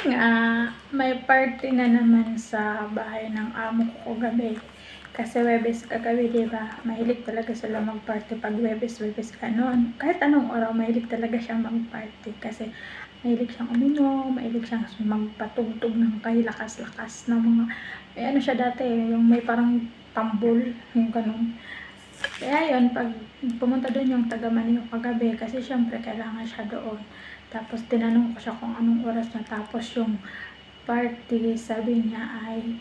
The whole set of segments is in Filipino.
nga, may party na naman sa bahay ng amo ko kagabi. Kasi Webes kagabi, diba? Mahilig talaga sila mag-party pag Webes ganon. Kahit anong araw, mahilig talaga siyang mag-party. Kasi mahilig siyang uminom, mahilig siyang magpatugtog ng kahilakas-lakas ng mga, may ano siya dati, yung may parang tambol, yung ganon. Kaya yun, pag pumunta doon yung taga-Manio kagabi, kasi syempre kailangan siya doon. Tapos tinanong ko siya kung anong oras natapos yung party. Sabi niya ay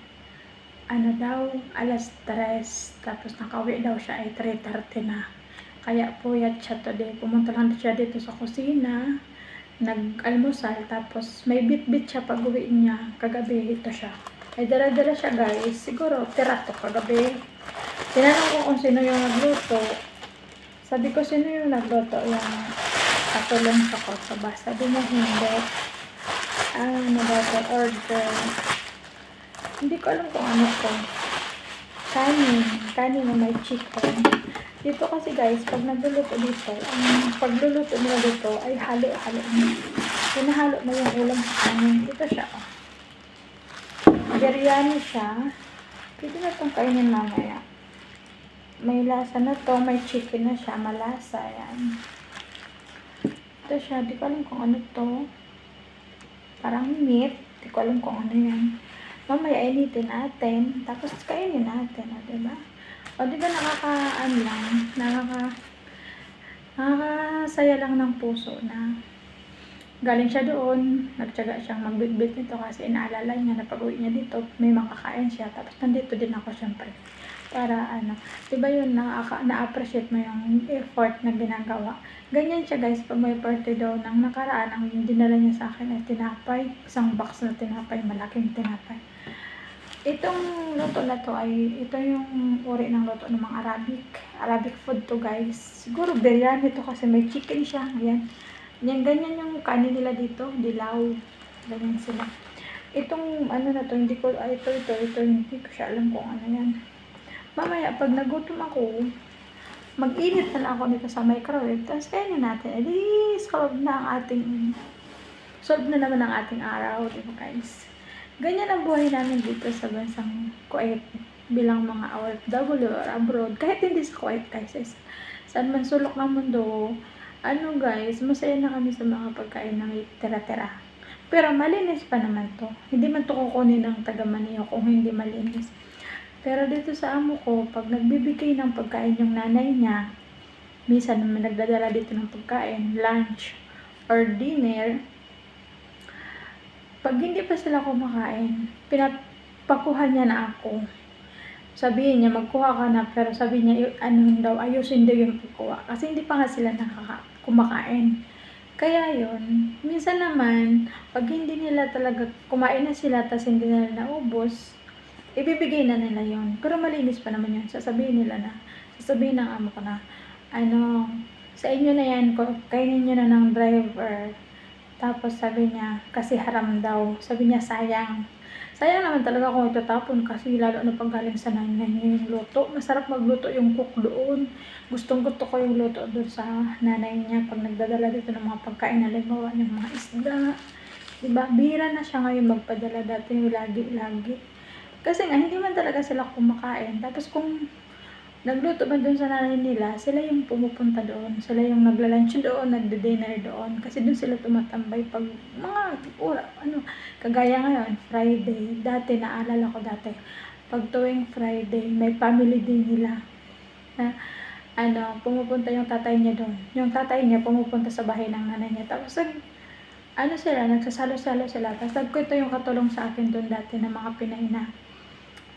ano daw, alas 3. Tapos nakauwi daw siya ay 3:30 na. Kaya puyat siya today. Pumunta lang siya dito sa kusina, nag-almusal, tapos may bit-bit siya pag uwi niya. Kagabi ito siya. Ay dala-dala siya guys. Siguro tira to kagabi. Tinanong ko kung sino yung nagluto. Sabi ko, sino yung nagluto? Yung katulong sa kotso ba? Sabi niya, hindi. Order. Hindi ko alam kung ano to. Kanin na may chicken. Dito kasi guys, pag nagluluto dito, ang pagluluto nila dito ay halo-halo na. Pinahalo na yung ulam sa kanin. Ito siya. Biryani siya. Pwede na itong kainin mamaya. May lasa na to, may chicken na siya, malasa, yan. Ito siya, di ko alam kung ano to. Parang meat, di ko alam kung ano yan. Mamaya initin natin, tapos kainin natin, diba? O diba nakakasaya lang ng puso na galing siya doon, nagtyaga siyang magbitbit nito kasi inaalala niya na pag-uwi niya dito, may makakain siya. Tapos nandito din ako syempre. Para diba yun, na-appreciate mo yung effort na ginagawa. Ganyan siya guys, pag may birthday daw ng nakaraan, ang dinala niya sa akin ay tinapay, isang box na tinapay, malaking tinapay. Itong luto na to ay, ito yung uri ng luto ng mga Arabic food to guys. Siguro biryani to kasi may chicken siya, ayan. Ganyan yung kanin nila dito, dilaw, ganyan sila. Itong na to, hindi ko siya alam kung ano yan. Mamaya, pag nagutom ako, mag-init na lang ako nito sa microwave, tapos kainin natin. Edi, solve na naman ang ating araw, diba guys? Ganyan ang buhay namin dito sa bansang Kuwait, bilang mga OFW or abroad. Kahit hindi sa Kuwait guys, saan man sulok ng mundo, guys, masaya na kami sa mga pagkain na may tira-tira. Pero malinis pa naman to. Hindi man to kukunin ng taga-Manio kung hindi malinis. Pero dito sa amo ko, pag nagbibigay ng pagkain yung nanay niya, minsan naman nagdadala dito ng pagkain, lunch or dinner, pag hindi pa sila kumakain, pinapakuha niya na ako. Sabihin niya, magkuha ka na, pero sabi niya, ayusin daw yung pagkuha. Kasi hindi pa nga sila kumakain. Kaya yun, minsan naman, pag hindi nila talaga kumain na sila, tas hindi nila naubos, ibibigay na nila yun. Pero malinis pa naman yun. Sasabihin ng amo ko na, sa inyo na yan, kainin nyo na ng driver. Tapos sabi niya, kasi haram daw. Sabi niya, sayang. Sayang naman talaga kung itatapon kasi lalo na pag galing sa nanay niya yung luto. Masarap magluto yung cook doon. Gustong-gusto ko yung luto doon sa nanay niya pag nagdadala dito ng mga pagkain na limawa ng mga isda. Diba? Bihira na siya ngayon magpadala, dati lagi-lagi. Kasi nga, hindi man talaga sila kumakain. Tapos kung nagluto man doon sa nanay nila, sila yung pumupunta doon. Sila yung nagla-lunch doon, nagde-dinner doon. Kasi doon sila tumatambay pag mga kagaya ngayon, Friday. Dati, naalala ko dati, pag tuwing Friday, may family day nila. Pumupunta yung tatay niya doon. Yung tatay niya pumupunta sa bahay ng nanay niya. Tapos nagsasalo-salo sila. Tapos nagkwento yung katulong sa akin doon dati ng mga Pinay na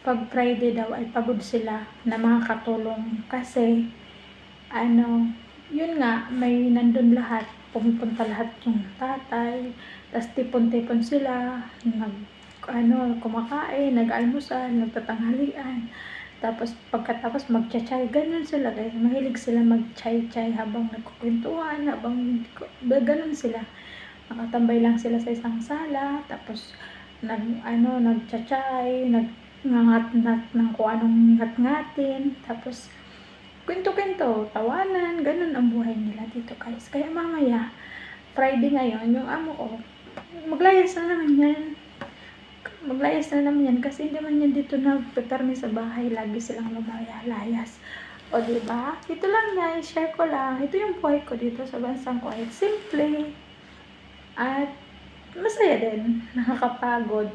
pag Friday daw ay pagod sila na mga katulong. Kasi, yun nga, may nandun lahat. Pumupunta lahat yung tatay. Tapos tipon-tipon sila. Kumakain, nag-almusal, nagtatanghalian. Tapos pagkatapos magchay-chay, ganun sila guys. Mahilig sila mag-chay-chay habang nagkukwentuhan, ganun sila. Nakatambay lang sila sa isang sala, tapos nagchay-chay, nangat-ngat ng kung anong ngat-ngatin, tapos kwento-kwento, tawanan, ganun ang buhay nila dito guys. Kaya mamaya, Friday ngayon, yung amo ko, maglayas na naman yan. Maglayas na naman yan kasi hindi man yan dito na pepermi sa bahay. Lagi silang lumalayas. O diba? Ito lang na, share ko lang. Ito yung buhay ko dito sa bansang Kuwait. Simple. At masaya din. Nakakapagod.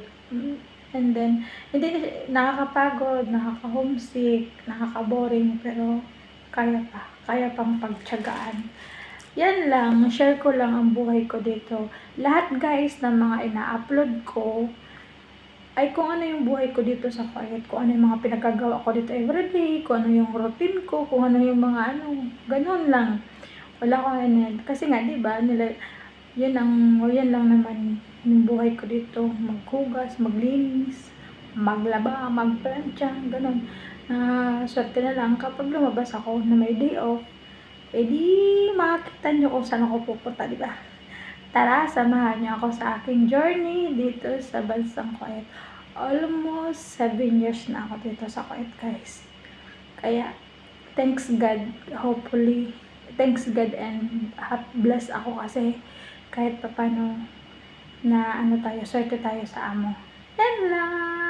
And then, hindi na nakakapagod, nakaka-homesick, nakaka-boring, pero kaya pa. Kaya pang pagtiyagaan. Yan lang, share ko lang ang buhay ko dito. Lahat guys ng mga ina-upload ko, ay kung ano yung buhay ko dito sa Kuwait, kung ano yung mga pinagagawa ko dito everyday, kung ano yung routine ko, kung ano yung mga ganun lang. Wala ko ano, kasi nga, diba, yan lang naman yung buhay ko dito. Maghugas, maglinis, maglaba, magplancha, ganun. Swerte na lang kapag lumabas ako na may day off, di makakita nyo kung saan ako pupunta, diba? Tara, samahan niyo ako sa aking journey dito sa bansang Kuwait. Almost 7 years na ako dito sa Kuwait, guys. Kaya, thanks God, hopefully, thanks God and bless ako kasi kahit papano na swerte tayo sa amo. Yan lang.